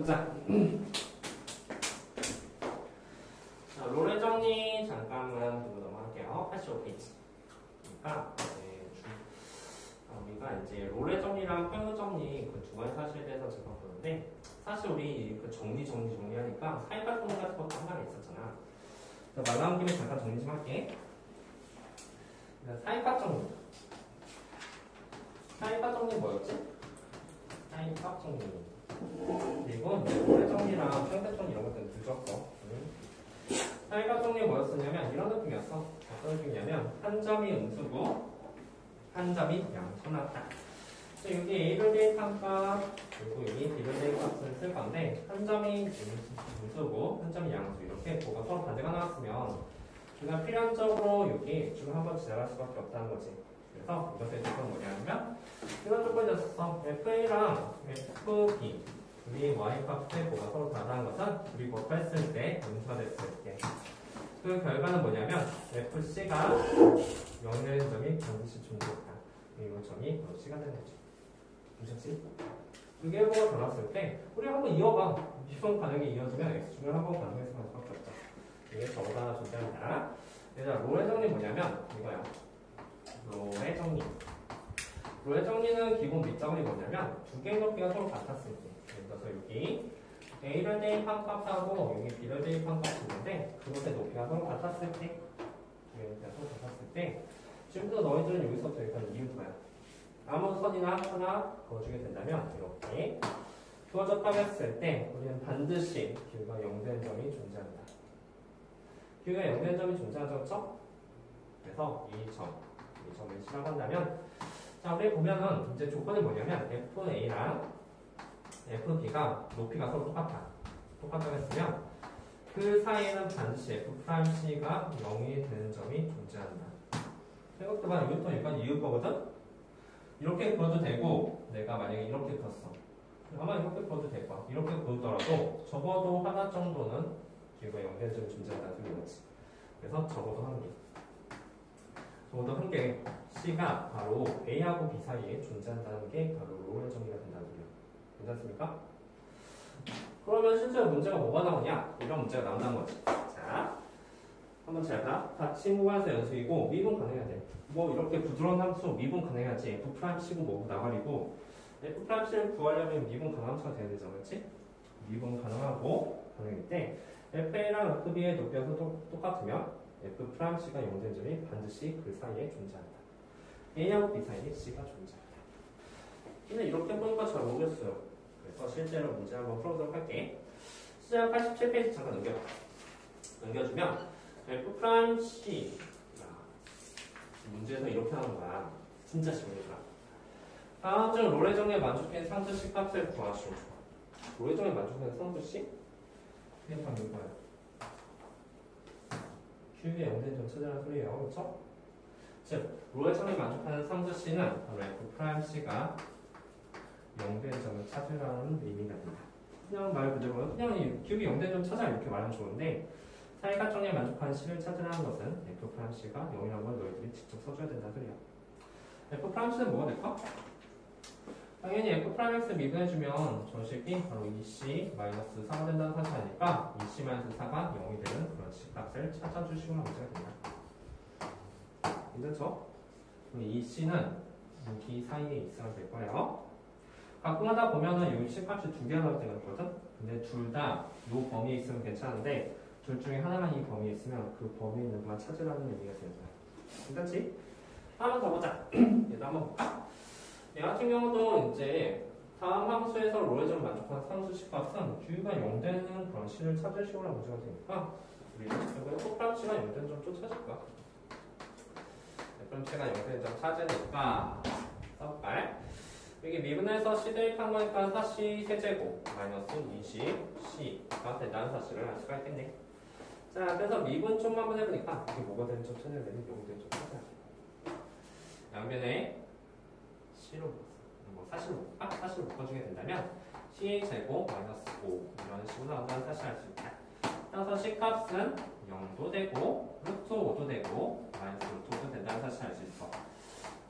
자, 롤의 정리 잠깐만 보고 넘어갈게요. 85페이지. 그러니까 우리가 이제 롤의 정리랑 표현 정리 그 두 가지 사실에 대해서 제가 보는데, 사실 우리 그 정리하니까 사이가 정리 같은 것도 한 마리 있었잖아. 말 나온 김에 잠깐 정리 좀 할게. 사이값 정리. 사이값 정리 뭐였지? 사이값 정리. 그리고 롤의 정리랑 상대 정리 이런 것들은 늦었어. 사이값 정리 뭐였었냐면 이런 느낌이었어. 어떤 느낌이냐면 한 점이 음수고 한 점이 양수 나왔다. 여기 A를 대입한 값 그리고 여기 B를 대입값을 쓸 건데, 한 점이 음수고 한 점이 양수 이렇게 뭐가 서로 반대가 나왔으면 우리가 필연적으로 여기 줄 한번 지나갈 수밖에 없다는 거지. 그래서 이것의 조건은 뭐냐면 이런 조건이 있었어. FA랑 FB 둘이 y 값의 뭐가 서로 다르다는 것은 둘이 곱했을 때 음수가 됐을 때, 그 결과는 뭐냐면 FC가 0이 되는 점이 반드시 존재했다. 이 점이 C가 되는 거죠. 무셨지? 두 개의 보가 달랐을 때 우리 한번 이어봐. 미분 가능이 이어지면 X축을 한번 가능해서 할 수밖에 없죠. 이게 저보다 존재합니다. 얘들아, 롤의 정리 뭐냐면 이거야. 롤의 정리. 롤의 정리는 기본 밑정리 뭐냐면 두 개의 높이가 서로 같았을 때, 그래서 여기 A를 대입한 값하고 여기 B를 대입한 값이 있는데 그것의 높이가 서로 같았을 때, 지금부터 너희들은 여기서부터 여기까지 이유가야. 아무 선이나 하나 그어주게 된다면 이렇게 주어졌다고 했을 때 우리는 반드시 기호가 0되는 점이 존재한다. 기호가 0되는 점이 존재하죠? 그래서 이 점을 실험한다면, 자, 우리 보면은 이제 조건이 뭐냐면 FA랑 FB가 높이가 서로 똑같다고 했으면 그 사이에는 반드시 F'C가 0이 되는 점이 존재한다. 생각해봐. 이것도 약간 이을 거거든? 이렇게 그어도 되고, 내가 만약에 이렇게 그었어. 아마 이렇게 그어도 될 거야. 이렇게 그었더라도 적어도 하나 정도는 기호가 0되는 점이 존재한다는 소리겠지. 그래서 적어도 한 개. C가 바로 A하고 B 사이에 존재한다는 게 바로 롤의 정리가 된다는 소리야. 괜찮습니까? 그러면 실제로 문제가 뭐가 나오냐? 이런 문제가 나온다는 거지. 자, 한번 잘 봐. 닫힌 구간에서 연속이고 미분 가능해야 돼. 뭐 이렇게 부드러운 함수 미분 가능해야지. F'C고 뭐고 나발이고, F'C를 구하려면 미분 가능 함수가 돼야 되잖아. 그렇지? 미분 가능하고 가능일 때 FA랑 FB의 높이가 똑같으면 F'C가 0된 점이 반드시 그 사이에 존재한다. A하고 B 사이에 C가 존재한다. 근데 이렇게 보니까 잘 모르겠어요. 그래서 실제로 문제 한번 풀어보도록 할게. 시작 87페이지 잠깐 넘겨주면 F'C 문제에서 이렇게 하는 거야. 진짜 쉽습니다. 다음 중 롤의 정리에 만족된 상수식 값을 구하시오. 롤의 정리에 만족된 상수식? 그게 바로 이거예요. Q의 0된 점 찾으라는 소리예요. 그렇죠? 즉, 롤의 정리에 만족하는 상수식은 바로 F'C가 0된 점을 찾으라는 의미가 된다. 그냥 말 그대로 그냥 Q의 0된 점 찾아 이렇게 말하면 좋은데, 사이가 정리에 만족하는 C를 찾으라는 것은 F'C가 0이라는 걸 너희들이 직접 써줘야 된다는 소리야. F'C는 뭐가 될까? 당연히 F'X 미분해주면 저식이 바로 2C-4가 된다는 사실 아니까 2C-4가 0이 되는 그런 C값을 찾아주시면 문제가 된다. 괜찮죠? 그럼 2C는 여기 사이에 있어야 될 거예요. 가끔 하다 보면은 여기 C값이 두 개가 나올 때가 있거든? 근데 둘 다 이 범위에 있으면 괜찮은데 둘 중에 하나만 이 범위에 있으면 그 범위에 있는 것만 찾으라는 의미가 되는 거야. 괜찮지? 하나 더 보자. 얘도 한번 볼까? 얘 같은 경우도 이제 다음 함수에서 롤의 점을 만족하는 상수식 값은 Q가 0 되는 그런 C를 찾을 식으로 문제가 되니까 우리 F'C가 0 되는 점 또 찾을 거야. F'C가 0 되는 점 찾으니까 써볼까요? 여기 미분해서 C 대입한 거니까 4C 세제곱 마이너스 20C가 된다는 사실을 알 수가 있겠네. 자, 그래서 미분 좀 한번 해보니까 이게 뭐가 되는 점 찾아야 되는 0 되는 점 찾아야 돼. 양변에 C로 뭐 사실 묶어주게 된다면 C의 제곱 마이너스 5 이런 식으로 나온다는 사실을 알 수 있다. 따라서 C값은 0도 되고 루트 5도 되고 마이너스 루트 5도 된다는 사실을 알 수 있어.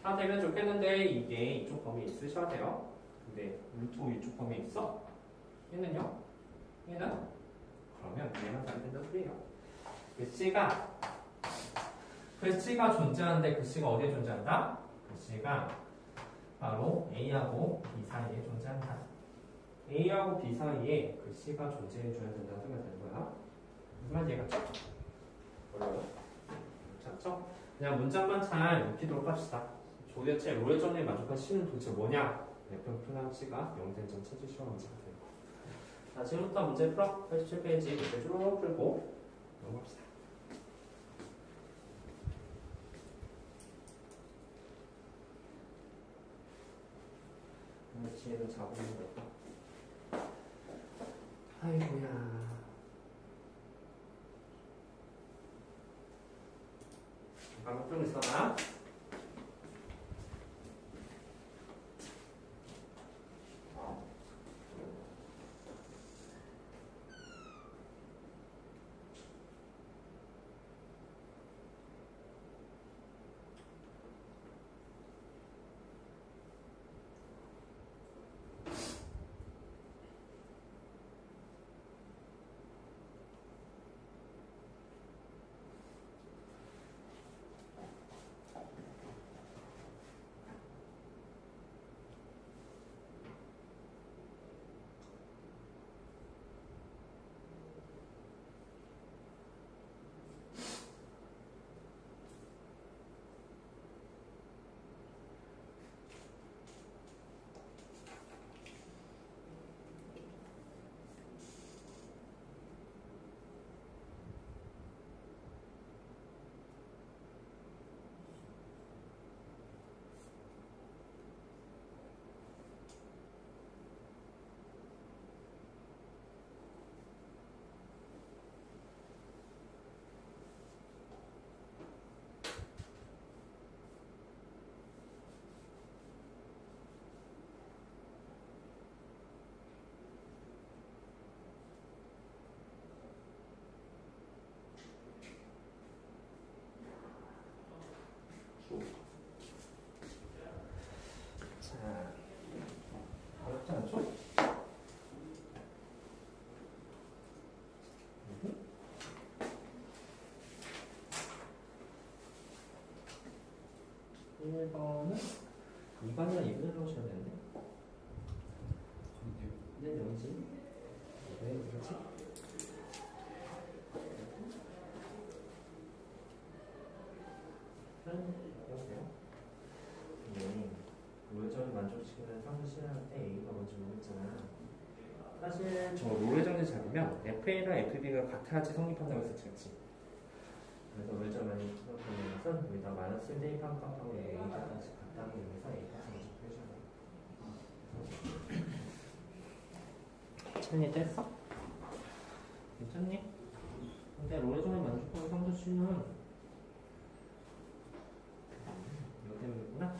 다 되면 좋겠는데 이게 이쪽 범위에 있으셔야 돼요. 근데 루트 5 이쪽 범위에 있어? 얘는요? 얘는? 그러면 얘만 답이 된다는 소리예요. 글씨가 존재하는데 글씨가 어디에 존재한다? 글씨가 바로 A하고 B 사이에 존재한다. A하고 B 사이에 글씨가 존재해줘야 된다는 소리가 되는 거야. 무슨 말인지 이해갔죠? 어려워요? 찾죠? 그냥 문장만 잘 익히도록 합시다. 도대체 롤 정리에 만족한 C는 도대체 뭐냐? F 플랑 C가 0된 점 찾으시오. 문제가 되는 거. 자, 지금부터 문제 풀어. 87페이지 문제 쭉 풀고 넘어갑시다. 뒤에는 자고 있는 거야. 아이고야. 잠깐만 풀고 있어봐. 자, 어렵지 않죠? 1번은 2번이랑 2분을 넣으셔야 되는데. 네, 여기지. 네, 그렇지. 여보세요? 네. 롤정을 만족시키는 상수실할 때 A가 뭔지 모르겠잖아. 사실 저 롤의 정리 잡으면 FA랑 FB가 같아야지 성립한다고 했었지. 그래서 롤정 많이 풀어보는 것은 여기다 마이너스 1 대입하고 A가 같이 같다는 의미에서 A가 해줘야 돼. 천이 됐어? 괜찮니? 근데 롤의 정리 만족하는 상수실은 이거 때문이구나.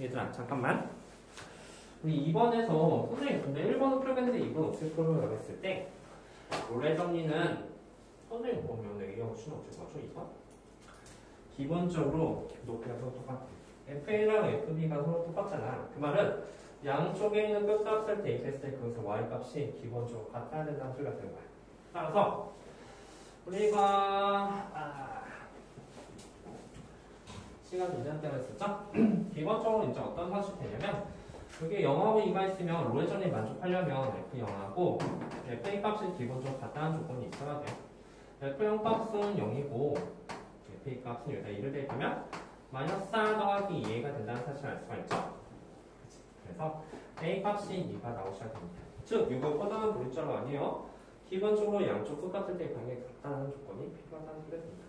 얘들아 잠깐만. 우리 2번에서 선생님 근데 1번은 풀겠는데 2번 없을 거라고 했을 때 롤의 정리는 선생님 보면 A하고 C는 어떻게 맞죠? 2번? 기본적으로 높이가 서로 똑같아. FA랑 FB가 서로 똑같잖아. 그 말은 양쪽에 있는 끝값을 대입했을 때 거기서 Y값이 기본적으로 같아야 된다는 소리가 되는 거야. 따라서 우리가 시간 문제할 때가 있었죠? 기본적으로 이제 어떤 사실이 되냐면 여기 0하고 2가 있으면 롤의 정리 만족하려면 F0하고 FA 값이 기본적으로 같다는 조건이 있어야 돼요. F0 값은 0이고 FA 값은 여기다 2를 대입하면 마이너스 4 더하기 2A가 된다는 사실을 알 수가 있죠. 그래서 A 값이 2가 나오셔야 됩니다. 즉 이거 뻗어난 물리자로 아니에요. 기본적으로 양쪽 끝값을 대입하는 게 같다는 조건이 필요하다는 소리가 됩니다.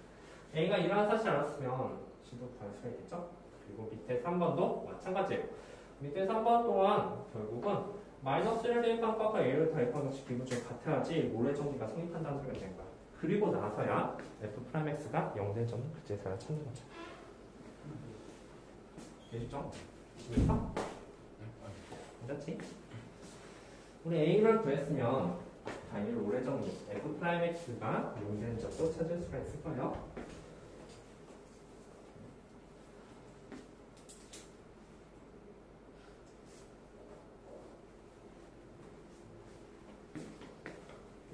A가 이러한 사실을 알았으면 C도 구할 수가 있겠죠. 그리고 밑에 3번도 마찬가지예요. 밑에 3번 또한 결국은 마이너스 1을 대입한 값과 A를 대입한 것이 기본적으로 같아야지 롤의 정리가 성립한다는 소리가 되는 거야. 그리고 나서야 F'X가 0된 점을 그제서야 찾는 거죠. 되시죠? 됐어? 괜찮지? 우리 A를 구했으면 당연히 롤의 정리 F'X가 0된 점도 찾을 수가 있을 거예요.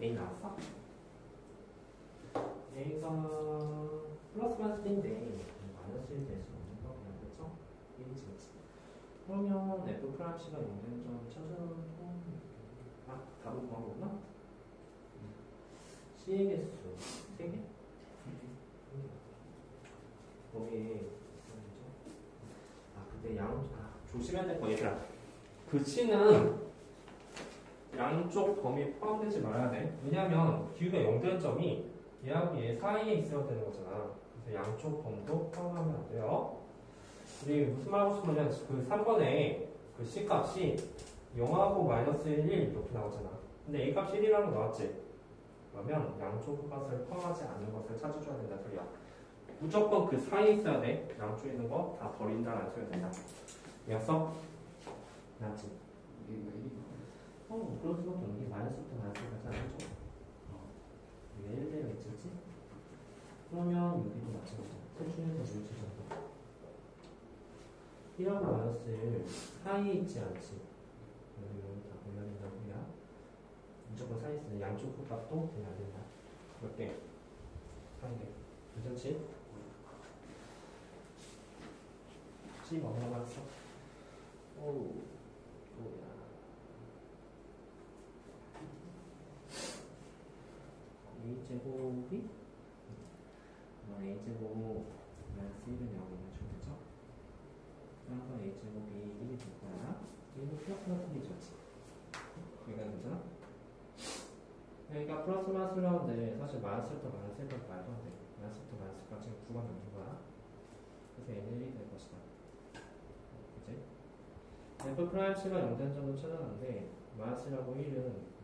A 나왔어? A가 플러스 마이너스 B인데 마이너스 1 될 수 없는 거 그냥 그렇죠? 1이지 그렇지? 그러면 F 프라임 C가 0되는 점 찾으면 다른 방법이구나? C의 개수 3개? 거기 근데 조심해야 될 거 얘들아. 그 C는 양쪽 범위 포함되지 말아야 돼. 왜냐면 기울기가 0되는 점이 얘하고 얘 사이에 있어야 되는 거잖아. 그래서 양쪽 범도 포함하면 안 돼요. 우리 무슨 말 하고 싶으면 그 3번에 그 C 값이 0하고 마이너스 1 이렇게 나오잖아. 근데 A 값이 1이라는 거 나왔지? 그러면 양쪽 값을 포함하지 않는 것을 찾아줘야 된다 소리야. 무조건 그 사이에 있어야 돼. 양쪽에 있는 거 다 버린다라는 소리가 된다. 이해했어? 맞지? 그럴 수밖에 없는 게 마이너스부터 마이너스까지 안 하죠. 왜 1대가 있지, 그치? 그러면 여기도 마찬가지야. 셋 중에서 물질 정도. 1하고 마이너스 1 사이에 있지 않지? 여기 다 골라야 된다고 해야 무조건 사이에 있으면 양쪽 값도 그냥 안 된다. 몇 개? 3개. 괜찮지? C 뭐 남았어? 뭐야. A제곱이 A제곱 마이너스 1은 0이면 좋겠죠? 그래서 A제곱이 1이 될 거야. 얘도 플러스 마이너스 1이 좋지. 여기가 괜찮아? 여기가 플러스 마이너스를 하는데 사실 마이너스부터 마이너스 1까지 말도 안 돼. 마이너스부터 마이너스까지 9가 남는 거야. 그래서 얘는 1이 될 것이다. 그치? F 프라임 C가 0된 점은 찾아놨는데 마이너스라고 1은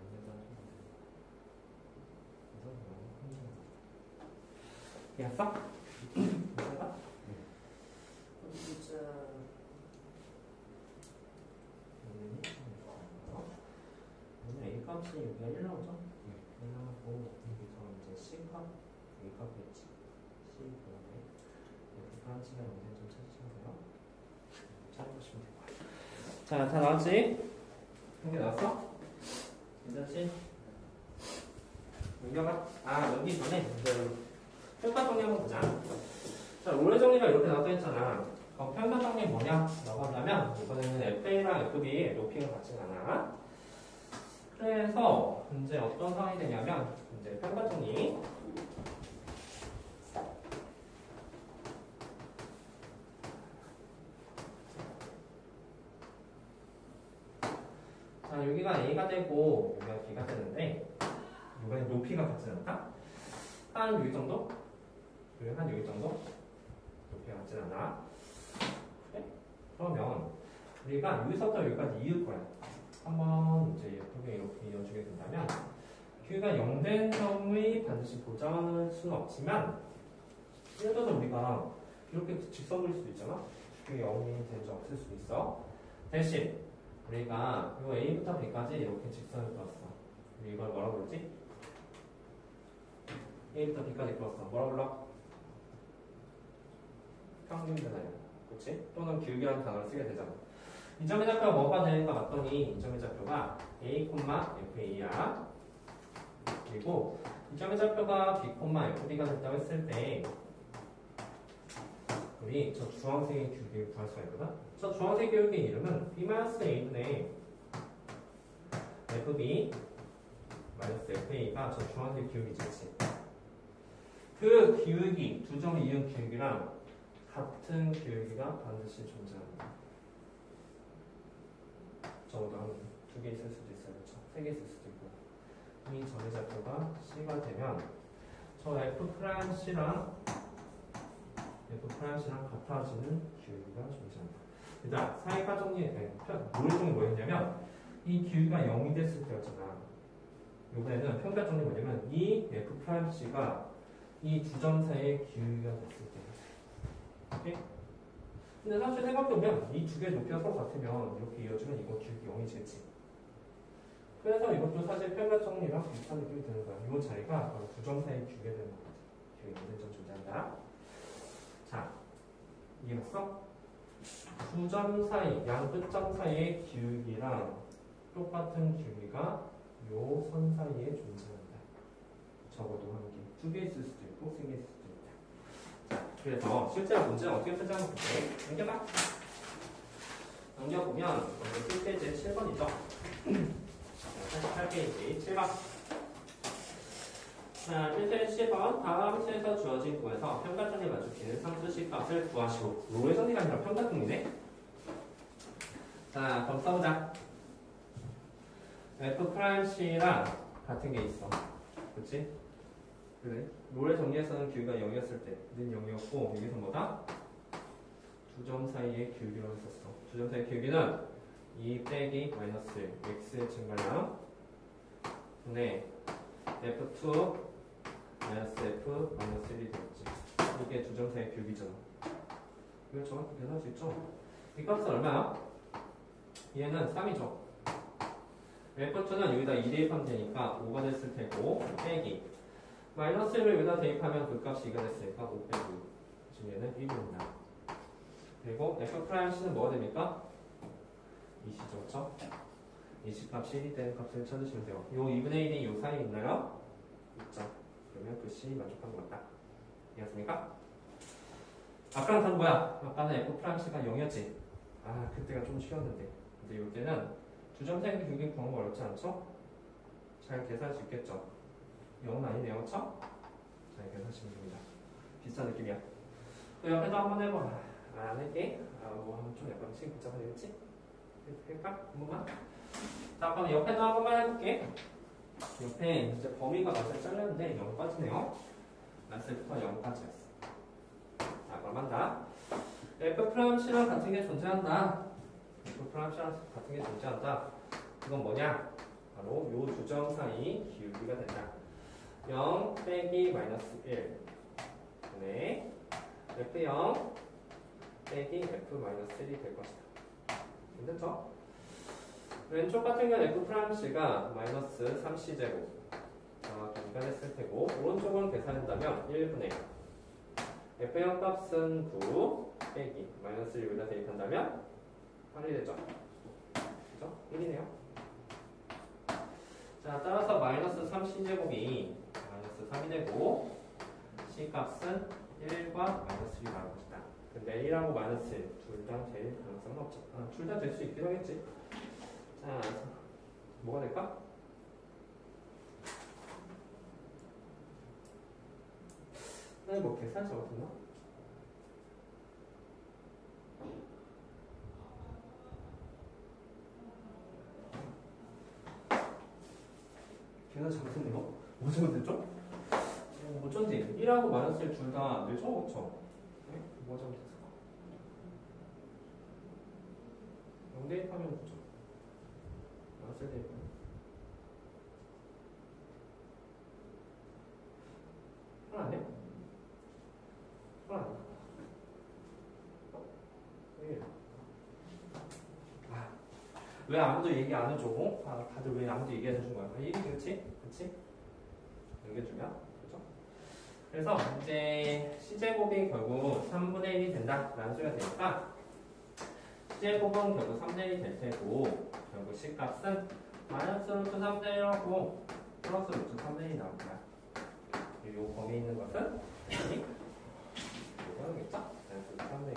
이해했어? 이해가? 오늘 A 값이 여기가 1 나오죠? 1 나오고 여기서 이제 C 값, A 값이겠지. C 그런데 F 프라임 C가 0된 점 찾으시면 돼요. 찾아보시면 될 거야. 자, 다 나왔지? 한 개 나왔어? 괜찮지? 여기가 여기 전에 평가 정리 한번 보자. 자, 롤의 정리가 이렇게 나왔다 했잖아. 평가 정리 뭐냐? 라고 한다면 이번에는 FA랑 FB의 높이가 같지 않아. 그래서 이제 어떤 상황이 되냐면 이제 평가 정리. 자, 여기가 A가 되고 여기가 B가 되는데 이번엔 높이가 같지 않다? 한 여기 정도? 그리고 한 여기 정도? 높이가 같지 않아? 그래? 그러면 우리가 여기서부터 여기까지 이을 거야. 한번 이제 예쁘게 이렇게 이어주게 된다면 Q가 0된 점의 반드시 보장할 수는 없지만 예를 들어서 우리가 이렇게 직선 그릴 수도 있잖아. Q가 0이 된 점 없을 수도 있어. 대신 우리가 이 A부터 B까지 이렇게 직선을 그렸어. 우리 이걸 뭐라고 부르지? A부터 B까지 그렸어. 뭐라고 불러? 평균변화야. 그치? 또는 기울기라는 단어를 쓰게 되잖아. 이 점의 좌표가 뭐가 되는가 봤더니 이 점의 좌표가 A, FA야. 그리고 이 점의 좌표가 B, FB가 됐다고 했을 때 우리 저 주황색의 기울기를 구할 수가 있거든? 저 주황색 기울기의 이름은 B-A분의 FB FA가 저 주황색 기울기지. 그 기울기, 두 점을 이은 기울기랑 같은 기울기가 반드시 존재합니다. 적어도 두 개 있을 수도 있어요. 그렇죠? 세 개 있을 수도 있고. 이 점의 좌표가 C가 되면 저 F'C랑 같아지는 기울기가 존재합니다. 일단 사이가 정리, 노래 정리 뭐였냐면 이 기울기가 0이 됐을 때였잖아. 이번에는 평가 정리 뭐냐면 이 F'C가 이 두 점 사이의 기울기가 됐을 때. 오케이? 근데 사실 생각해보면 이 두 개의 높이가 서로 같으면 이렇게 이어주면 이거 기울기 0이지겠지. 그래서 이것도 사실 평가 정리랑 비슷한 느낌이 드는 거야. 이 자리가 바로 두 점 사이의 기울기가 되는 거거든. 기울기 0점 존재한다. 자, 이해했어? 두 점 사이, 양 끝점 사이의 기울기랑 똑같은 기울기가 요 선 사이에 존재합니다. 적어도 한 개, 두 개 있을 수도 있고 세 개 있을 수도 있다. 자, 그래서 실제로 문제는 어떻게 풀지 볼게요. 넘겨봐. 넘겨보면 쓸 페이지 7번이죠. 88페이지 7번. 자, 1페이지 10번. 다음 시에서 주어진 구에서 평가정리 맞추기는 상수식 값을 구하시오. 로의 정리가 아니라 평가정리네. 자, 그럼 써보자. F'C랑 같은 게 있어. 그치? 그래. 롤의 정리에서는 기울기가 0이었을 때는 0이었고, 여기서 뭐다? 두 점 사이의 기울기라고 했었어. 두 점 사이의 기울기는 2 빼기 마이너스 1, x의 증가량 분의 F2 마이너스 F 마이너스 1이 되겠지. 이게 두 점 사이의 기울기잖아. 이걸 정확히 계산할 수 있죠? 이 값은 얼마야? 얘는 3이죠. F2는 여기다 2 대입하면 되니까 5가 됐을 테고, 빼기 마이너스 1을 여기다 대입하면 그 값이 2가 됐으니까 5 빼기 6. 지금 얘는 1입니다. 그리고 F'C는 뭐가 됩니까? 2C죠, 그렇죠? 2C 값이 1이 되는 값을 찾으시면 돼요. 요 2분의 1이 요 사이에 있나요? 있죠. 그러면 그 C 만족하는 것 같다. 이해했습니까? 아까는 단 뭐야? 아까는 F'C가 0이었지. 아, 그때가 좀 쉬웠는데. 근데 요때는 두 점 사이 기울기 구하는 거 어렵지 않죠? 잘 계산할 수 있겠죠? 0은 아니네요, 그렇죠? 잘 계산하시면 됩니다. 비슷한 느낌이야. 또 옆에도 한번 해봐. 안 할게. 뭐 하면 좀 약간 시간 복잡하 되겠지? 할까? 한 번만. 자, 그럼 옆에도 한 번만 해볼게. 옆에 이제 범위가 맞아 잘렸는데 0까지네요. 나스부터 0까지였어. 자, 그럼 한다. F'C랑 같은 게 존재한다. F'C랑 같은 게 존재한다. 그건 뭐냐? 바로 요 두 점 사이 기울기가 된다. 0 빼기 마이너스 1 분의 F0 빼기 F 마이너스 1이 될 것이다. 됐죠? 왼쪽 같은 경우는 F'C가 마이너스 3C제곱 정확히 했을 테고, 오른쪽은 계산한다면 1분의 F0 값은 9 빼기 마이너스 1 여기다 대입한다면 8이 되죠? 그죠? 1이네요. 자, 따라서 마이너스 3C제곱이 마이너스 3이 되고, C값은 1과 마이너스 1이 나올 것이다. 근데 1하고 마이너스 1 둘 다 될 가능성은 없죠. 둘 다 될 수 있긴 하겠지. 자, 뭐가 될까? 뭐 계산 적었나? 계산 잘못했네요. 뭐 잘못했죠? 어쩐지 1하고 마이너스 1 둘 다 되죠? 그쵸? 네? 뭐 잘못했을까? 0 대입하면 되죠. 마이너스 1 대입하면 하나 안 해? 하나 안 해? 왜 아무도 얘기 안 해줘? 다들 왜 아무도 얘기 안 해준 거야? 1이 그렇지? 그렇지? 넘겨주면 그죠? 그래서 이제 C제곱이 결국 3분의 1이 된다라는 소리가 되니까 C제곱은 결국 3분의 1이 될 테고, 결국 C값은 마이너스 루트 3분의 1하고 플러스 루트 3분의 1이 나올 거야. 이 범위에 있는 것은 이거겠죠? 마이너스 루트 3분의 1.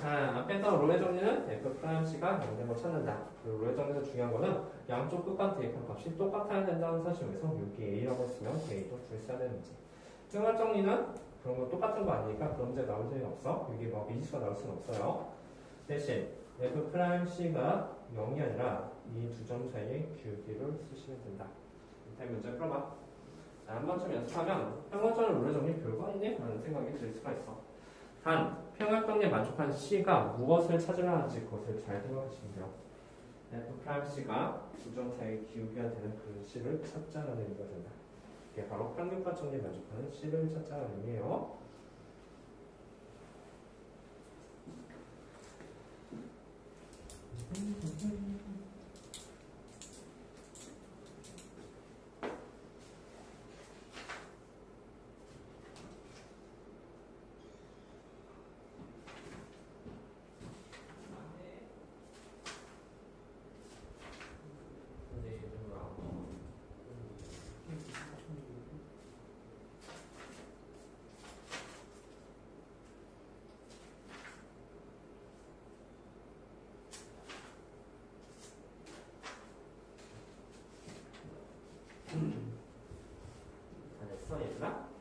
자, 앞에서 롤의 정리는 F'C가 0된 찾는다. 그리고 롤의 정리에서 중요한 거는 양쪽 끝과 대입한 값이 똑같아야 된다는 사실에서 여기 A라고 했으면 A도 구했어야 되는지. 평균 정리는 그런 거 똑같은 거 아니니까 그런 문제 나올 수는 없어. 여기 뭐 미지수가 나올 수는 없어요. 대신 F'C가 0이 아니라 이 두 점 사이의 기울기를 쓰시면 된다. 일단 문제 풀어봐. 자, 한 번쯤 연습하면 평균적인 롤의 정리 별거 아니네? 라는 생각이 들 수가 있어. 단, 평균정리에 만족한 C가 무엇을 찾으려 하는지 그것을 잘 생각하시면 돼요. F'C가 두 점 사이의 기울기가 되는 그 C를 찾자라는 의미가 된다. 이게 바로 평균과 정리에 만족하는 C를 찾자라는 의미예요. 다 됐어, 얘들아?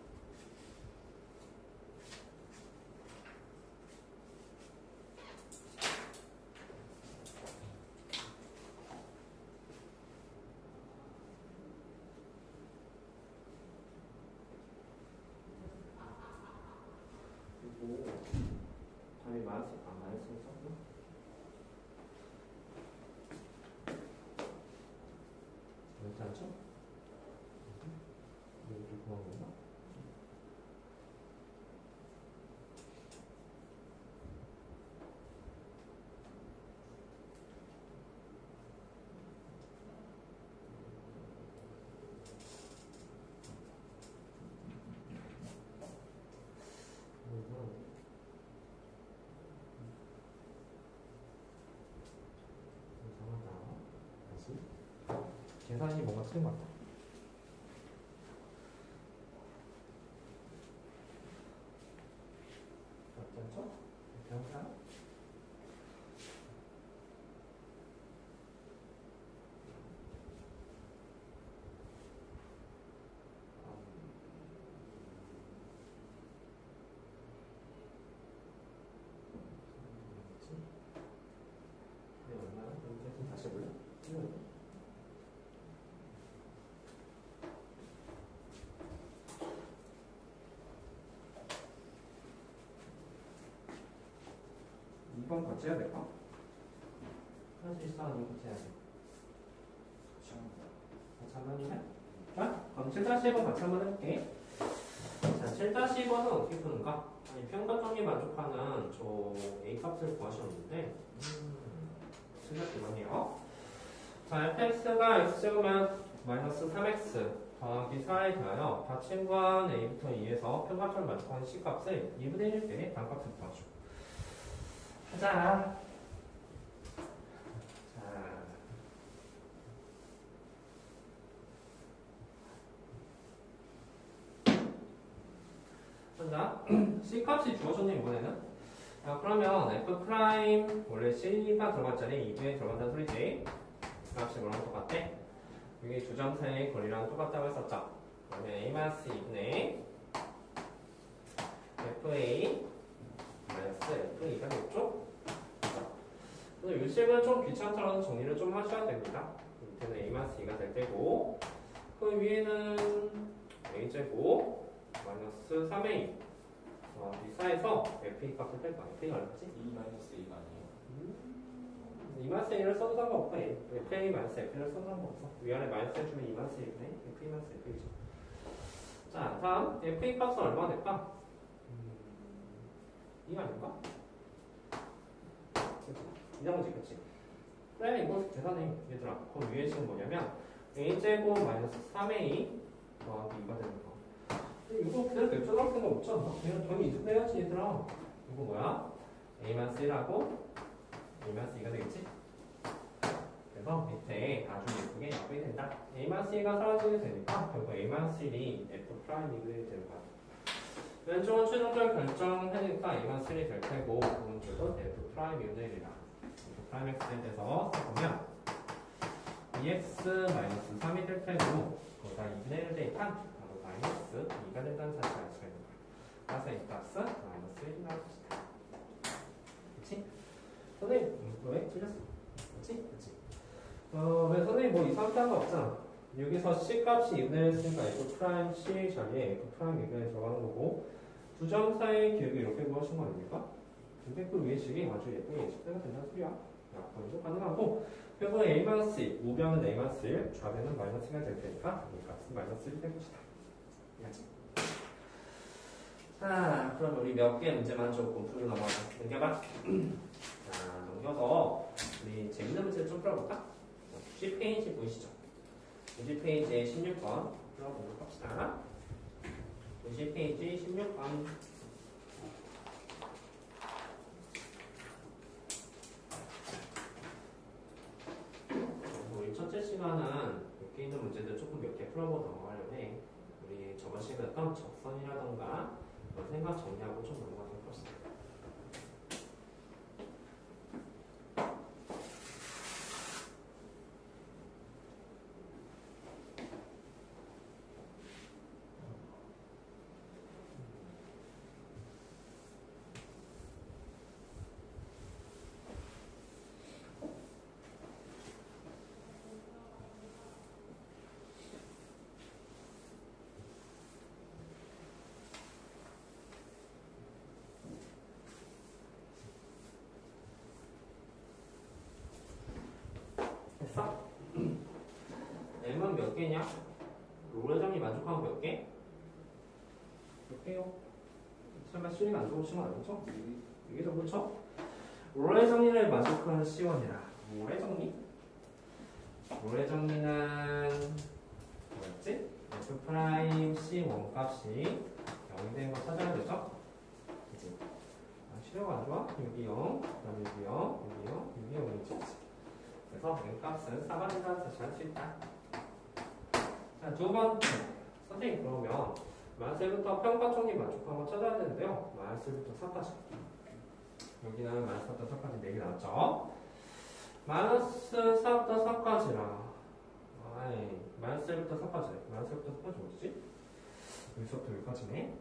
그리고 답이 마이너스 썼나? 괜찮죠? 이것도 구한 건가? 이상하다. 다시. 계산이 뭔가 틀린 것 같다. 괜찮죠? 이렇게 하자. 네, 얼마나? 좀 다시 볼래? 이번 같이 해야 될까? 사실상 이거 같이 해야 돼. 같이 한번 해? 자, 그럼 7-1번 같이 한번 해볼게. 자, 7-2번은 어떻게 푸는가? 아니, 평가점이 만족하는 저 A 값을 구하셨는데, 틀렸지만요. 자, fx가 x제곱면 마이너스 3x 더하기 4에 대하여 닫힌 구한 a부터 2에서 평가점을 만족하는 c 값을 2분의 1대 단값을 구하죠. 하자. 자, C값이 주어졌네, 이번에는. 자, 그러면 F' 원래 C가 들어갔잖아요. 2분에 들어간다는 소리지. 값이 뭐랑 똑같대? 여기 두 점 사이의 거리랑 똑같다고 했었죠. 그러면 A-2분의 FA 마이너스 F2가 됐죠? 그래서 이 식은 좀 귀찮더라도 정리를 좀 하셔야 됩니다. 밑에는 A-2가 될 때고, 그 위에는 A제곱 마이너스 3A 이사에서 FA 값을 뺄 거야. FA가 얼마지? 2-A가 아니에요. 2-A를 써도 상관없고 FA-F를 써도 상관없어. 위아래 마이너스 해주면 2-A네. FA 마이너스 F이죠. 자, 다음 FA 값은 얼마가 될까? 이거 아닌가? 그치? 이 나머지 그치? 그래, 이거 계산해 얘들아. 그럼 위에 지금 뭐냐면 A제곱 마이너스 3A 더하기 2가 되는 거. 이거 그냥 냅쳐놓을 생각 없지 않나? 그냥 정리 이습해야지 얘들아. 이거 뭐야? A-1하고 A-2가 되겠지? 그래서 밑에 아주 예쁘게 약분이 된다. A-2가 사라지게 되니까 결국 A-1이 F'이 되는 거야. 왼쪽은 최종적 결정하니까 A-1이 될 테고 오른쪽은 F'이 되리라. F'x에 대해서 써보면 2x-3이 될 테고 거기다 2분의 1 대입한 마이너스 2가 된다는 사실을 알 수가 있는 거야. 그래서 이 값은 마이너스 1이 나올 것이다. 그치? 선생님, 왜? 틀렸어. 그치? 그치? 왜 선생님 뭐 이상한 거 없잖아. 여기서 C 값이 2분의 1 했으니까 F' C 자리에 F' 2분의 1 들어가는 거고 두 점 사이의 기억이 이렇게 구하신 거 아닙니까? 근데 그 외식이 아주 예쁘게 예측대가 된다는 소리야. 약분도 가능하고 그래서 A-C, 우변은 A-1, 좌변은 마이너스가 될 테니까 이 값은 마이너스 1이 될 것이다. 이해하지? 자, 그럼 우리 몇 개 문제만 조금 풀고 넘어가자. 넘겨봐. 자, 넘겨서 우리 재밌는 문제를 좀 풀어볼까? 90페이지 보이시죠? 90페이지에 16번 풀어보도록 합시다. 90페이지 16번. 우리 첫째 시간은 여기 있는 문제들 조금 몇 개 풀어보고 넘어가려고 해. 우리 저번 시간에 했던 적선이라던가 생각 정리하고 좀 넘어가도록 합시다. 됐어? M은 몇 개냐? 롤의 정리 만족하면 몇 개? 몇 개요? 설마 순위가 안 좋은 친구 아니죠? 이게 더 그렇죠? 롤의 정리를 만족하는 C1이라. 롤의 정리? 롤의 정리는 뭐였지? F 프라임 C1 값이 0이 되는 거 찾아야 되죠? 그치? 시료가 안 좋아? 여기 0, 그 다음에 여기 0, 여기 0, 여기 0이지. 그래서 M 값은 4번이라는 다시 할 수 있다. 자, 두 번째. 선생님, 그러면 마이너스부터 평가 정리 만족한 거 찾아야 되는데요. 마이너스부터 4까지. 여기는 마이너스부터 4까지 4개 나왔죠? 마이너스 4부터 4까지라. 아이, 마이너스부터 4까지. 마이너스부터 4까지 어디지? 여기서부터 여기까지네.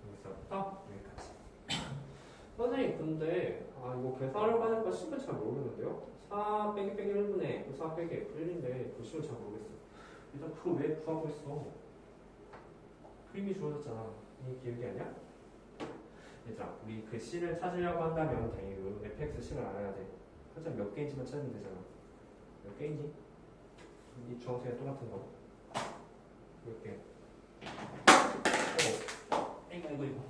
여기서부터 여기까지. 선생님, 근데, 이거 계산을 하니까 10을 잘 모르겠는데요? 4 빼기 1분의 4 빼기 F1인데, 그 10을 잘 모르겠어요. 일단 그거 왜 구하고 있어? 그림이 주어졌잖아. 이게 기억이 아니야? 얘들아, 우리 그 C를 찾으려고 한다면 당연히 fx C를 알아야 돼. 하여튼 몇 개인지만 찾으면 되잖아. 몇 개인지? 이 주황색이 똑같은 거. 몇 개? 이거.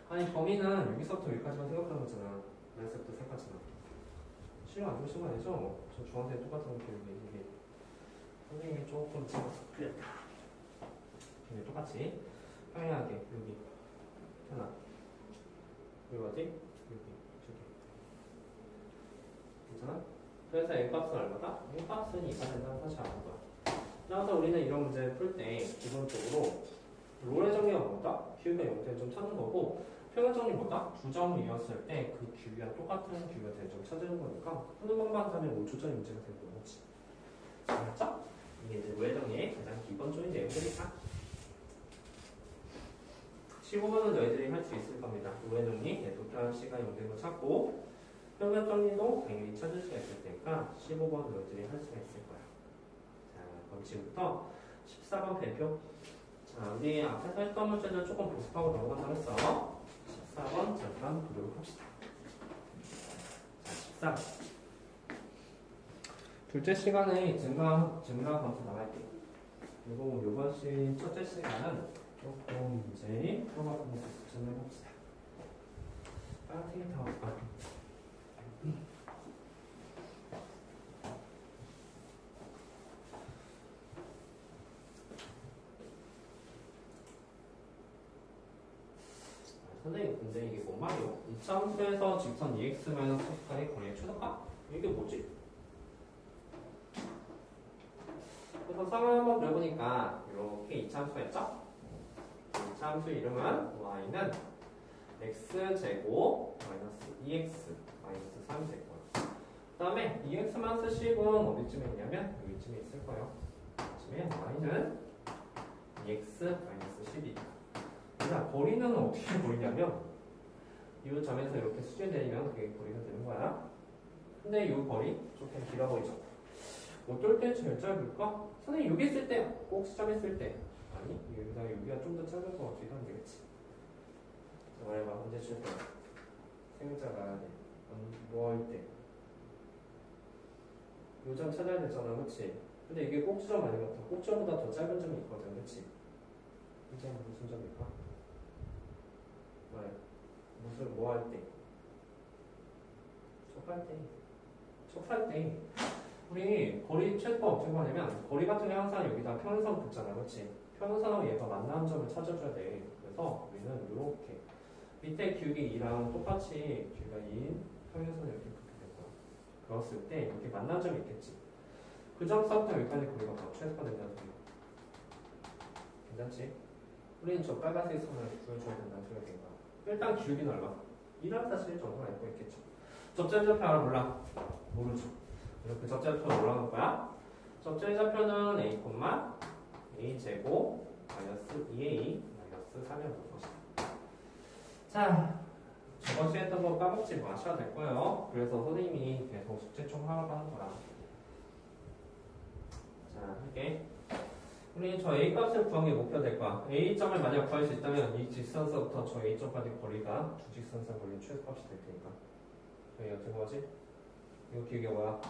아니, 범위는 여기서부터 여기까지만 생각하는 거잖아. 마이너스부터 4까지만. C를 안 주신 거 아니죠? 저 주황색이 똑같은 거 기억이 이게. 선생님이 조금 찍어서 그렸다. 이게 똑같이 평행하게 여기 하나, 여기 어디? 여기 저기. 괜찮아? 그래서 M 값은 얼마다? M 값은 2가 된다는 사실 아는 거야. 따라서 우리는 이런 문제를 풀 때 기본적으로 롤의 정리가 뭐다? Q가 0될 점 찾는 거고 평행 정리 뭐다? 두 점이었을 때 그 Q와 똑같은 Q가 될 점 찾는 거니까 푸는 방법 하면 5초짜리 문제가 되는 거지. 알았죠? 이게 이제 롤의 정리의 가장 기본적인 내용들이다. 15번은 너희들이 할 수 있을 겁니다. 롤의 정리, F C가 0된 거 찾고 평행 정리도 당연히 찾을 수가 있을 테니까 15번 너희들이 할 수가 있을 거야. 자, 그럼 지금부터 14번 발표. 자, 우리 앞에서 했던 문제들 조금 복습하고 넘어간다고 했어. 14번 잠깐 보도록 합시다. 자, 14번. 둘째 시간에 증가 검사 나갈게요. 그리고 이번 시 첫째 시간은 조금 문제 풀어가는 모습 진행해봅시다. 빨간색이 다 올까? 선생님, 근데 이게 뭔 말이에요? 이차함수에서 직선 EX-4의 거리의 최소값? 이게 뭐지? 그래서 상을 한번 그려보니까 이렇게 이차함수가 있죠? 이차함수 이름은 y는 x제곱 마이너스 2x 마이너스 3제곱. 그 다음에 2x만 쓰시고 어디쯤에 있냐면 여기쯤에 있을 거예요. 여기쯤에 y는 2x 마이너스 12. 자, 거리는 어떻게 보이냐면 이 점에서 이렇게 수직 내리면 그게 거리가 되는 거야. 근데 이 거리 조금 길어 보이죠? 어떨 때 제일 짧을까? 선생님 여기 있을 때, 꼭 시점했을 때. 아니, 여기가 좀 더 짧은 거 어떻게 하면 되겠지? 말해봐, 언제 줄 거야? 생일자 가야 돼. 뭐 할 때? 요 점 찾아야 되잖아, 그치? 근데 이게 꼭지점 아니면 꼭지점보다 더 짧은 점이 있거든, 그치? 이 점은 무슨 점일까? 무슨 뭐 할 때? 척할 때. 우리 거리 최소가 어떻게 하냐면 거리 같은 게 항상 여기다 평행선 붙잖아, 그렇지? 평행선하고 얘가 만나는 점을 찾아줘야 돼. 그래서 우리는 이렇게 밑에 기울기 2랑 똑같이 기울기가 2인 평행선을 이렇게 붙게 될 거야. 그랬을 때 이렇게 만나는 점이 있겠지. 그 점서부터 여기까지 거리가 더 최소가 된다는 소리야. 괜찮지? 우리는 저 빨간색 선을 구해줘야 된다는 소리가 된 거야. 일단 기울기는 얼마? 2라는 사실 정도는 알고 있겠죠. 접전좌표 알아? 몰라? 모르죠. 이렇게 접전좌표를 올라놓을 거야. 접전좌표는 a, a 제곱 마이너스 2a 마이너스 3이 올 것이다. 자, 저번 시간에 했던 거 까먹지 마셔야 될 거예요. 그래서 선생님이 계속 숙제 좀 하라고 하는 거라. 자, 할게. 우리 저 a 값을 구하는 게 목표가 될 거야. a점을 만약 구할 수 있다면 이 직선서부터 저 a점까지 거리가 두 직선선 거리의 최소값이 될 테니까. 저희 어떻게 구하지? 이거 기억이 뭐야?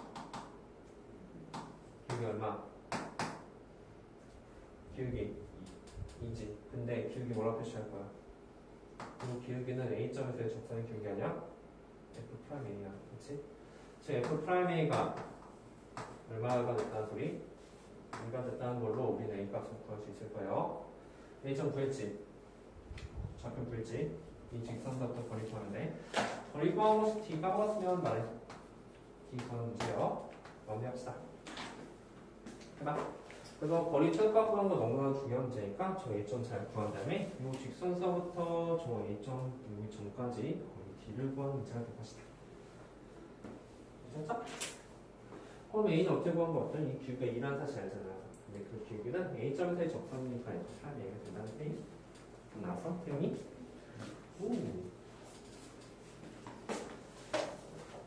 기울기 얼마? 기울기 2지. 근데 기울기 뭐라고 표시할 거야? 이 기울기는 A점에서의 적선의 기울기 아니야? F'A야. 그치? 즉 F'A가 얼마가 됐다는 소리? 2가 됐다는 걸로 우리는 A 값을 구할 수 있을 거예요. A점 구했지? 좌표 구했지? 이 직선서부터 거리 구하는데 거리 구하는 것이 D 까먹었으면 말해. D 구하는 문제요. 마무리합시다. 해봐. 그래서 거리 최소값 구하는 거 너무나 중요한 문제니까 저 A점 잘 구한 다음에 이 직선서부터 저 A점 여기 점까지 거리 D를 구하는 문제가 될 것이다. 됐죠? 그럼 A는 어떻게 구한 거 같더니 이 기울기가 2라는 사실 알잖아요. 근데 그 기울기는 A점에서의 적선이니까 사람 얘기가 된다는 게 나와서 태용이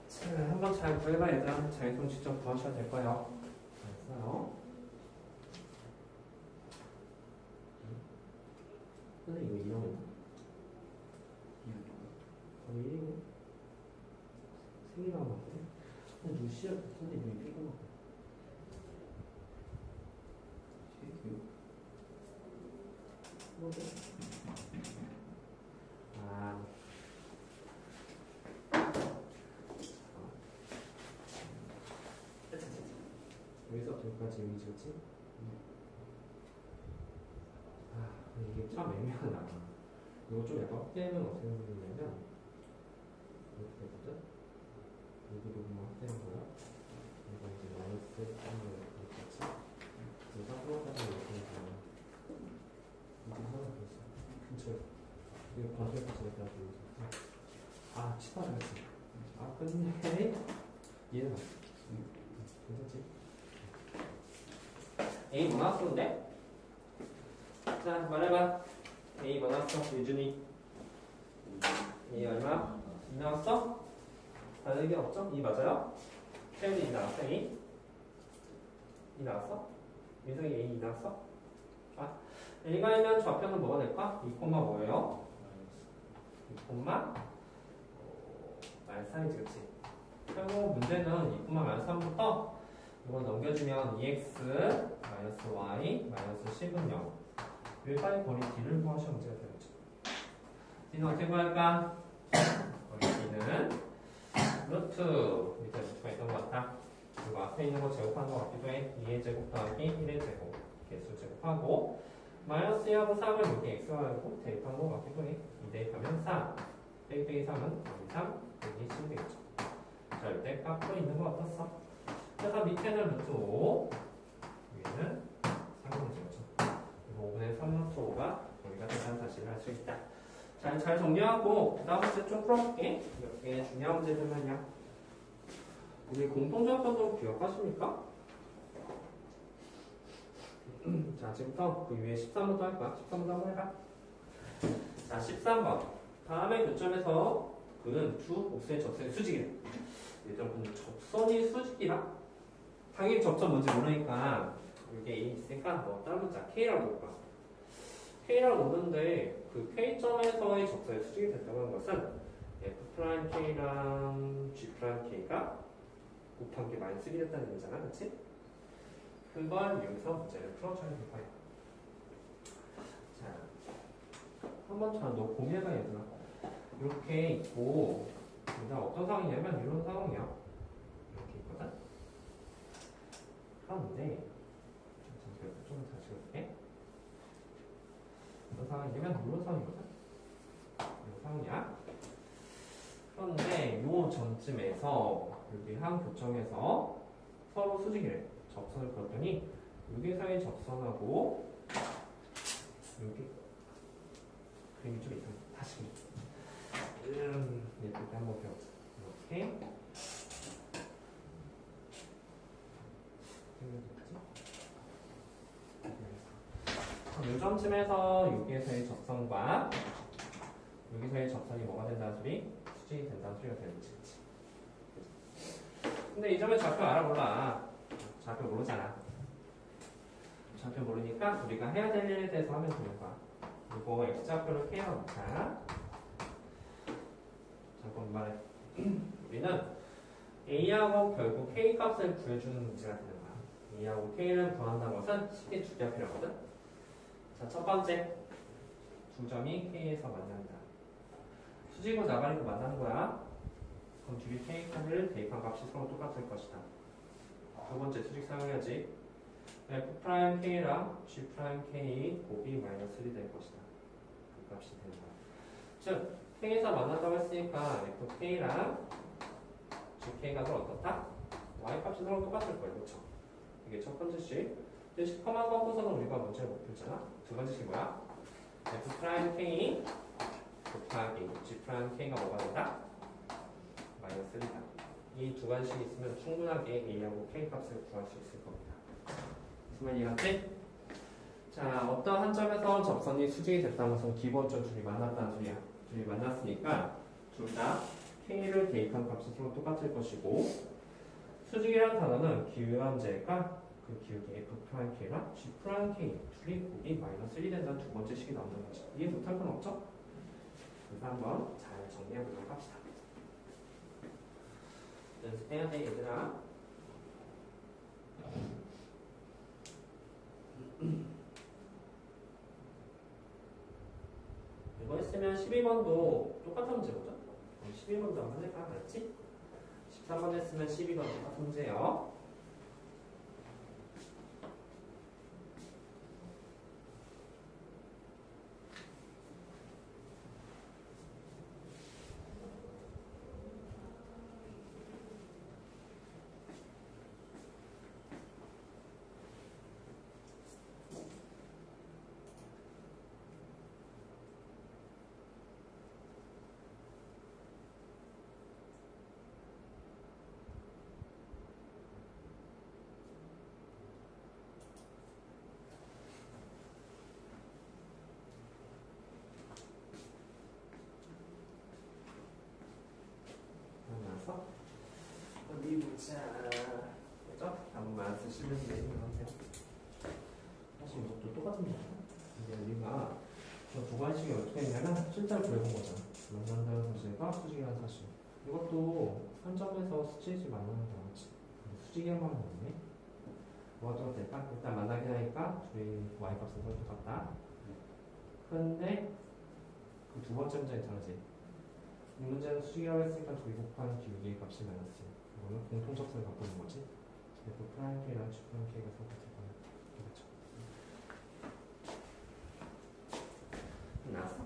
자, 한번 잘 구해봐 얘들아. 자기 손 직접 구하셔야 될 거예요. 알았어요? 근데 이거 이러면 거의 1이고 생이라고 하거든. 근데 누구 시작 선생님이 삐고 아 여기서부터 여기까지 여기 지었지? 아 이게 참 애매하다. 이거 좀 약간 확대하면 어떻게 되냐면 이렇게 되거든? 여기도 그냥 확대한 거야. 이거 이제 마이너스 3을 이렇게 했지? 그래서 플러스가 이렇게 되면 이게 하나 더 있어. 근처에 이거 관절까지 이렇게 하고 있어. 아 치파 잘했어. 아 근데 이해가 괜찮지? A 뭐 나왔었는데? 자 말해봐. A 뭐 나왔어? 유준이 A 얼마? 2 나왔어? 다른 게 없죠? 2 맞아요? 태연이 2 나왔어? A? 2 나왔어? 민성이 A 2 나왔어? 아 A가이면 좌표는 뭐가 될까? 2, 뭐예요? 2, -3이지 그치? 결국 문제는 2, -3부터 이걸 넘겨주면 2x-y -10은 0 일반의 거리 D를 구하셔야 문제가 되겠죠. D는 어떻게 구할까? 거리 D는 루트 밑에 루트가 있던 것 같아. 그리고 앞에 있는 거 제곱하는 것 같기도 해. 2의 제곱 더하기 1의 제곱 개수 제곱하고 마이너스 2하고 3을 여기 x하고 대입한 것 같기도 해. 2 대입하면 3 빼기 3은 3 빼기 10 되겠죠. 절대 값도 있는 것 같았어. 그래서 밑에는 루트 5 위에는 3을 찍었죠. 그리고 5분의 3 루트 5가 여기가 된다는 사실을 알 수 있다. 잘 정리하고 그 다음 문제 좀 풀어볼게. 몇 개 중요한 문제들만요. 우리 공통정학도 기억하십니까? 자 지금부터 그 위에 13번도 할 거야. 13번도 한번 해봐. 자 13번 다음의 교점에서 그는 두 복수의 접선이 수직이래. 얘들아 근데 접선이 수직이라? 당연히 접점 뭔지 모르니까 이게 A 있으니까 뭐 다른 문자 K라고 볼까? K라고 놓는데 그 K점에서의 접선이 수직이 됐다고 하는 것은 F'K랑 G'K가 곱한 게 마이너스 1이 됐다는 얘기잖아. 그치? 그걸 여기서 문제를 풀어줘야 될 거야. 자, 한번 잘 너 고민해봐 얘들아. 이렇게 있고 얘들아 어떤 상황이냐면 이런 상황이야. 이렇게 있거든? 그런데 좀 다시 볼게. 어떤 상황이냐면 이런 상황이거든? 이런 상황이야. 그런데 요 전쯤에서 여기 한 교점에서 서로 수직이래. 접선을 그렸더니 여기 사이 접선하고 여기 그림이 좀 이상해. 다시 예쁠 때 한번 배워보자. 이렇게 이 점쯤에서 여기에서의 접선과 여기서의 접선이 뭐가 된다는 소리? 수직이 된다는 소리가 되는 거지. 근데 이 점에 좌표 알아볼라. 좌표 모르잖아. 좌표 모르니까 우리가 해야 될 일에 대해서 하면 되는 거야. 그리고 x좌표를 K라고 놓자. 잠깐 말해. 우리는 A하고 결국 K 값을 구해주는 문제가 되는 거야. A하고 K를 구한다는 것은 식이 두 개가 필요하거든. 자, 첫 번째 두 점이 K에서 만난다. 수직으로 나가니까 만나는 거야. 그럼 둘이 K카드를 대입한 값이 서로 똑같을 것이다. 두 번째 수직 사용해야지. F'K랑 G'K 곱이 마이너스 1이 될 것이다. 그 값이 되는 거야. 즉 K에서 만난다고 했으니까 FK랑 GK가 서로 어떻다? Y값이 서로 똑같을 거예요. 그렇죠? 이게 첫 번째 식. 근데 시커먼 거 하고서는 우리가 문제를 못 풀잖아. 두 번째 식 뭐야? F'K 곱하기 G'K가 뭐가 된다? 마이너스 1이다. 이 두 가지씩 있으면 충분하게 A하고 K 값을 구할 수 있을 겁니다. 무슨 말인지 이해갔지? 자, 어떤 한 점에서 접선이 수직이 됐다는 것은 기본적으로 둘이 만났다는 소리야. 둘이 만났으니까 둘 다 K를 대입한 값이 서로 똑같을 것이고, 수직이라는 단어는 기울함제가 그 기울기 F'K랑 G'K 둘이 곱이 마이너스 1이 된다는 두 번째 식이 나오는 거지. 이해 못할 건 없죠? 그래서 한번 잘 정리해 보도록 합시다. 연습해야 돼, 얘들아. 이거 했으면 12번도 똑같은 문제거든? 12번도 한번 해봐, 알았지? 13번 했으면 12번 똑같은 문제예요. 나서 어디 보자. 그죠? 답만 쓰시면 되는 것 같아요. 사실 이것도 똑같은 문제야. 근데 우리가 두 가지씩 어떻게 했냐면 실제로 그려본 거잖아. 만난다는 사실과 수직이라는 사실. 이것도 한 점에서 수직이 만나는 거지. 수직이란 말은 없네. 뭐가 또 될까? 일단 만나게 하니까 둘이 y값은 서로 똑같다. 근데 그 두 번째 문제는 다르지. 이 문제는 수직이라고 했으니까 둘이 곱한 기울기의 값이 마이너스. 이거는 공통적성을 갖고 있는 거지. F'K랑 G'K가 서로 같을 거야. 그렇죠? 나왔어?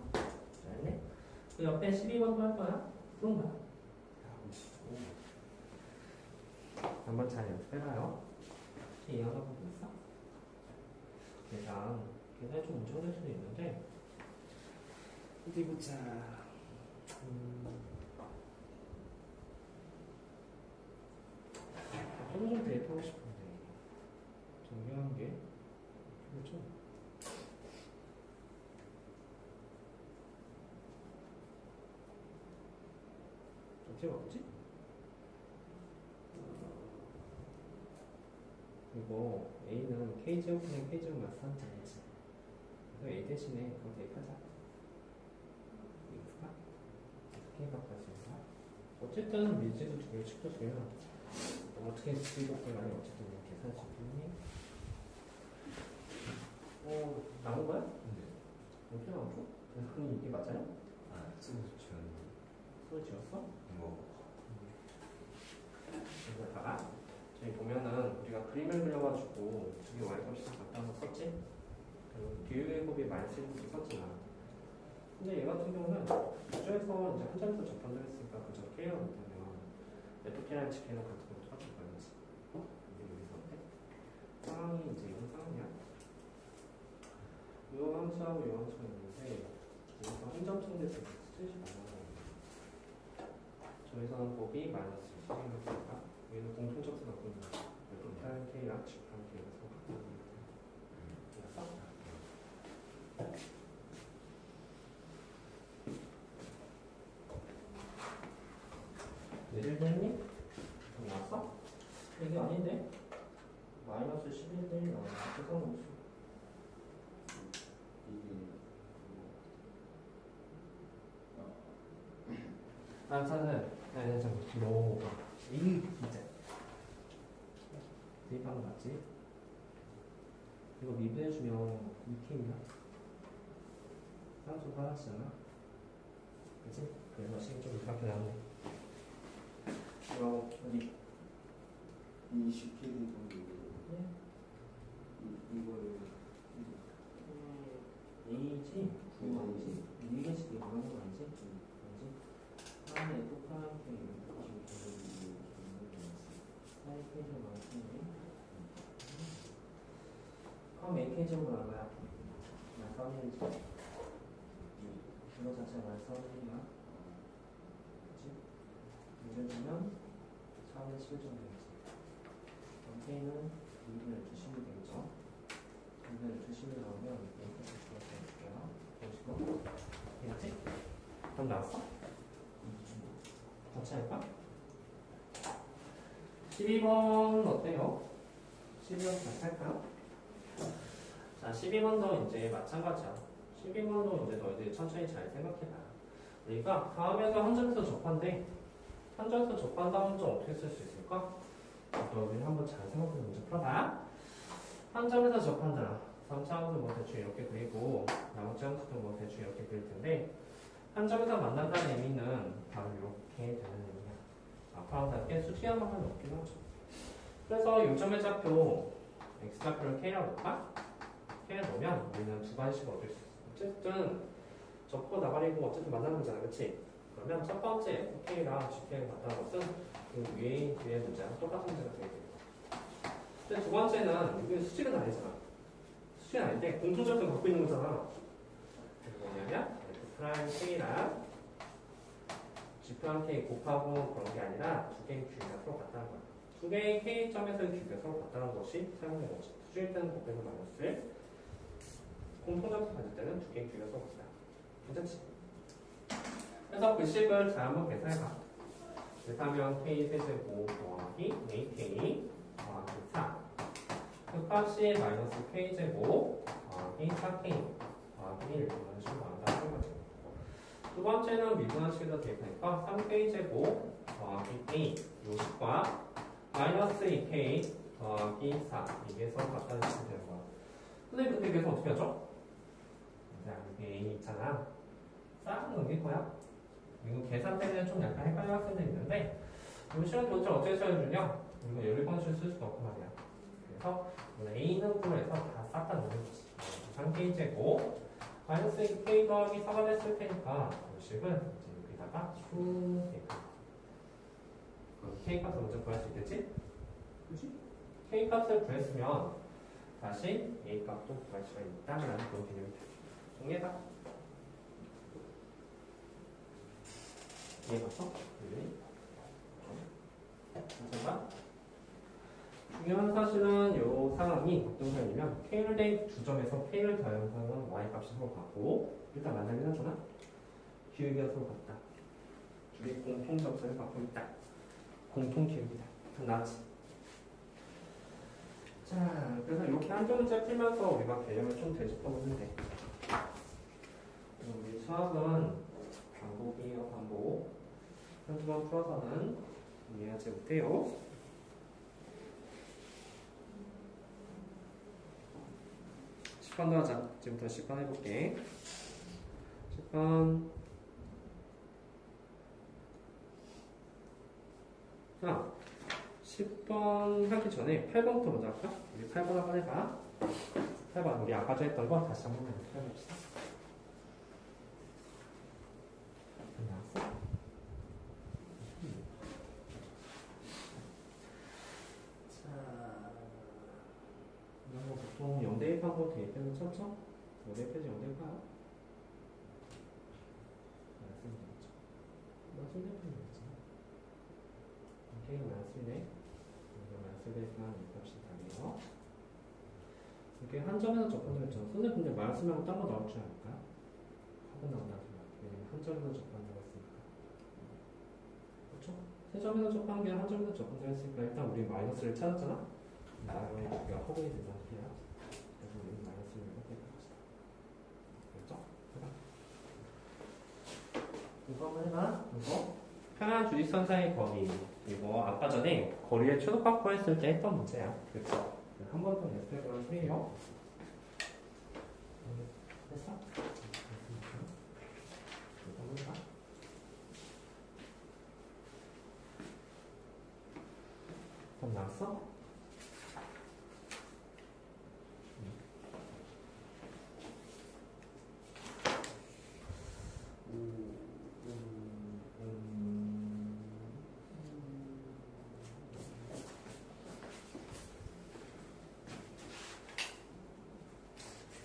잘했네. 그 옆에 12번도 할 거야? 푸는 거야? 한번 잘 연습해봐요. 혹시 이해하는 부분 있어? 계산이 좀 문제될 수도 있는데 어디 보자. 저도 좀 대입하고 싶은데 정리하는 게 그렇죠? 어떻게 바꾸지? 이거 A는 K제곱분의 K제곱 맞서는 되지. 그래서 A 대신에 그거 대입하자. X가 K값까지 있나? 어쨌든 미지도 두 개, 축도 두 개는 어떻게 K값을 많이 어쨌든 계산할 수 있겠니? 나온 거야? 네. 어떻게 나온 거? 그럼 이게 맞아요? 아, 쓰고 싶지 않은데. 손을 지웠어? 뭐. 여기다가 저기 보면은 우리가 그림을 그려가지고 저기 y값이 같다는 거 썼지? 그리고 기울기의 곱이 마이너스 1도 썼잖아. 근데 얘 같은 경우는 구조에서 이제 한 점에서 접근을 했으니까 그저 K가 못하면 FK랑 GK랑 같은 거 똑같은 거야지. 근데 여기서 어때? 상황이 이제 이런 상황이야. 요 함수하고 요 함수가 있는데 여기서 한 점 상대에서 스트레스 많아. 저기서는 곱이 마이너스 1이 생겼으니까 얘는 공통적으로 갖고 있는 거야. F'K랑 G'K가 서로 같은 거야. 예를 들니? 나왔어? 이게 아닌데? 마이너스 11대1 나왔어. 세상 없어. 저는 잠깐 너 이게 진짜 대입한 거 맞지? 이거 미분해주면 이팀이야. 쌍수 하나잖아. 그치? 그래서 식이 좀 이렇게 나오네. 이거 어디? 이 쉽게 되는 네? 이거를 A지? 9 아니지? 2개씩 이거 하는 거 아니지? 아니지? 하나에 또 파란색 이렇게 사이페이션 많겠네. 그럼 A페이지로 얼마야? 몇 선일이지? 이거 자체가 몇 선일이야? 그치? 문제 주면 4분의 7 정도 되겠지. K는 2분의 2심이 되겠죠? 2분의 2심이 나오면 A페이지 주어서 볼게요. 보시고. 이해했지? 그럼 나왔어? 같이 할까? 12번 어때요? 12번 같이 할까요? 자, 12번도 이제 마찬가지야. 12번도 이제 너희들이 천천히 잘 생각해봐. 우리가 다음에서 한 점에서 접한데, 한 점에서 접한 다음 점 어떻게 쓸 수 있을까? 너희들이 한번 잘 생각해서 문제 풀어봐. 한 점에서 접한다. 3차 함수 뭐 대충 이렇게 그리고, 나머지 함수도 뭐 대충 이렇게 그릴 텐데, 한 점에서 만난다는 의미는 바로 이렇게 되는 의미야. 앞으로답게 수식한 방법이 없긴 하죠. 그래서 요점의 좌표, x좌표를 k라고 볼까? k에 넣으면 우리는 두 가지씩 얻을 수 있어. 어쨌든 접고 나가리고 어쨌든 만나는 거잖아, 그치? 그러면 첫 번째 k랑 gk를 갖다는 것은 그 위에 문제랑 똑같은 문제가 되겠고, 근데 두 번째는 이게 수직은 아니잖아. 수직은 아닌데 공통점을 갖고 있는 거잖아. 그게 뭐냐면 f' k랑 g'k 곱하고 그런 게 아니라 두 개의 큐가 서로 같다는 거야. 두 개의 k점에서의 큐가 서로 같다는 것이 사용된 거지. 수직일 때는 곱해서 마이너스, 공통점수 가질 때는 두 개의 큐가 서로 같다. 괜찮지? 그래서 그 식을 잘 한번 계산해봐. 그렇다면 k 세제곱 더하기 ak 더하기 4 그 값이 마이너스 k제곱 더하기 4k 더하기 1 이런 식으로 나온다는 거지. 두 번째는 미분한식에다 대입하니까 3k제곱 더하기 a 요식과 마이너스 2k 더하기 4 이게 서로 같다는 식이 되는 거야. 선생님 근데 여기서 어떻게 하죠? 자, 여기 a 있잖아. 싹 넘길 거야. 이거 계산 때문에 좀 약간 헷갈려 학생들이 있는데 이 시간 도대체 어떻게 써주냐? 우리가 10번씩 쓸 수가 없고 말이야. 그래서 a는 풀어서 다 싹 다 넣는 거지. 3k제곱 마이너스 2k 더하기 4가 됐을 테니까 식은 이제 여기다가 쭉 대입. k 값을 먼저 구할 수 있겠지? 그치? k 값을 구했으면 다시 a 값도 구할 수가 있다라는 그런 개념이 되죠. 정리해봐. 이해갔어? 잠깐만. 중요한 사실은 이 상황이 어떤 상황이면 k를 대입 두 점에서 k를 더하는 상황은 y 값이 서로 같고 일단 만나긴 하잖아. 기울기가 서로 같다. 둘이 공통점수를 갖고 있다. 공통 기울기다. 나지. 자, 그래서 이렇게 한두 문제 풀면서 우리가 개념을 좀 되짚어보면 돼. 우리 수학은 반복이에요, 반복. 한두 번 풀어서는 이해하지 못해요. 10번도 하자. 지금부터 10번 해볼게. 10번. 자, 10번 하기 전에 8번부터 먼저 할까? 우리 8번 한번 해봐. 8번 우리 아까 전 했던 거 다시 한번 해봅시다. 나왔어? 자, 이런 거 보통 영대입하고 대입해서 쳤죠? 영대입해서 영대입하요? 말씀 되겠죠? 말씀 되겠죠? 오케이, 말씀이네. 이거 말씀대지만 값이 다르네요. 이렇게 한 점에서 접근을 했죠. 선생님 근데 말씀하고 딴 거 나올 줄 알까? 하고 나온다는 소리야. 왜냐면 한 점에서 접근한다고 했으니까. 그렇죠? 세 점에서 접근한 게 한 점에서 접근을 했으니까 일단 우리 마이너스를 찾았잖아? 나중에 우리가 허공이 된다는 소리야. 그래서 우리는 마이너스를 이렇게 해봅시다. 알겠죠? 해봐. 이거 한번 해봐. 이거. 평행 주직선상의 거리. 이거 아까 전에 거리를 최소값 구했을 때 했던 문제야. 그렇죠? 한 번 더 연습해보는 소리예요. 됐어? 이거 볼까? 답 나왔어?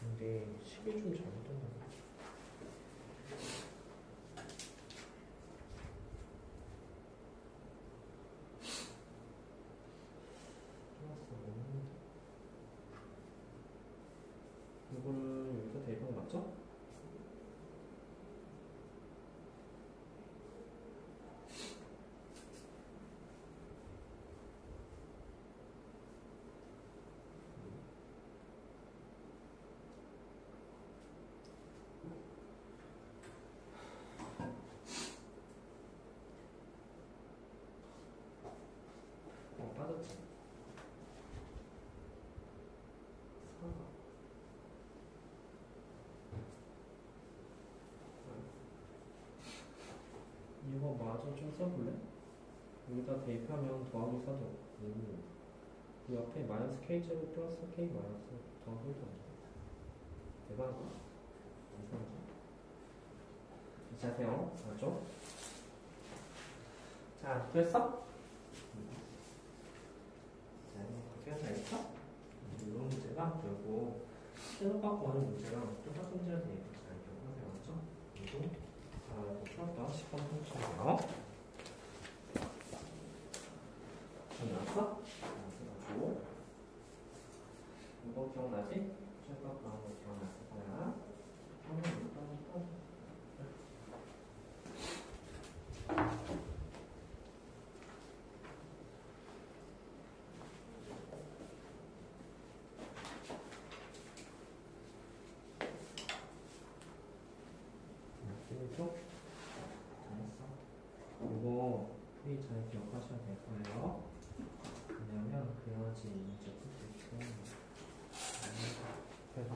근데 식이 좀 잘못됐나 봐. 이거를 여기서 대입한 거 맞죠? 빠졌지? 4. 이거 마저 좀 써볼래? 여기다 대입하면 더하기 4도 없고 그 옆에 마이너스 K제곱 플러스 K 마이너스 더하기 1도 없네. 대박이다. 이상하죠? 자세요. 맞죠? 자, 됐어? 자, 이렇게 잘했어? 이런 문제가 결국 신호 갖고 하는 문제랑 똑같은 문제가 되니까 잘 기억하세요. 맞죠? 그리고 풀었던 10번 통째예요. 기억났어? 가지고 이거 기억나지? 최각 나온 거 기억났을 거야. 잘했어. 이거 풀이 잘 기억하셔야 될 거예요. 왜냐면 그래야지 문제 풀 수 있고. 그래서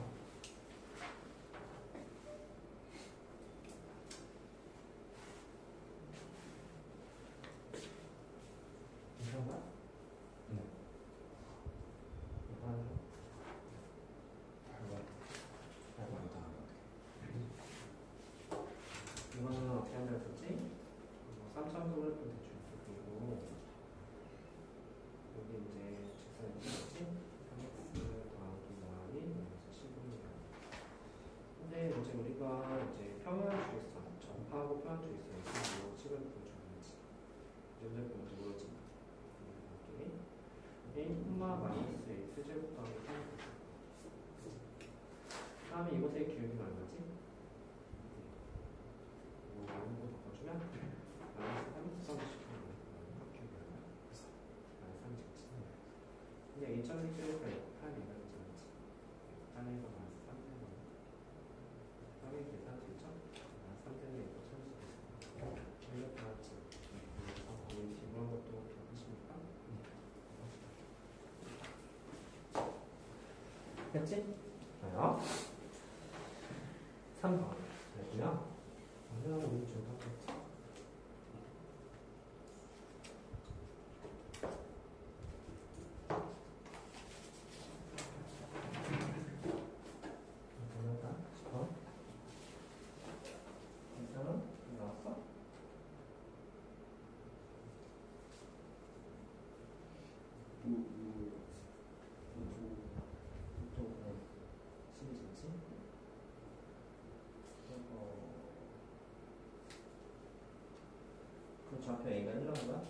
괜찮아? 네. 이거 하는 거? 이거는 어떻게 하면 되지? 3차원으로 했던 대충 그리고 여기 이제 직선이 뭐지? 3x 더하기 y이 마이너스 15이야. 근데 이제 우리가 이제 평행주의선, 전파하고 평행주의선에서 이거 식을 보여줘야지. 이제 보면 모르지. 이렇게 1, 마이너스 x 제곱 더하기 3. 다음에 이것의 기울기는 얼마지? 이거 많은 거 바꿔주면 마이너스 3x 시키는 거야. 마이너스 3 직진. 근데 2.1제곱가 8 이가 되잖아. 8에서 마이너스 3 되는 거야. 3의 계산 되죠? 마이너스 3 되는 게 이거 찾을 수 있어. 이렇게 나왔지. 그래서 거의 기본한 것도 기억하십니까? 됐지? 좋아요. 3번. 됐고요. 그러면 우리 좀 하겠지. 이거는 10번. 괜찮아? 나왔어? 이쪽은 12cm. 그 좌표 A가 1라는 거야?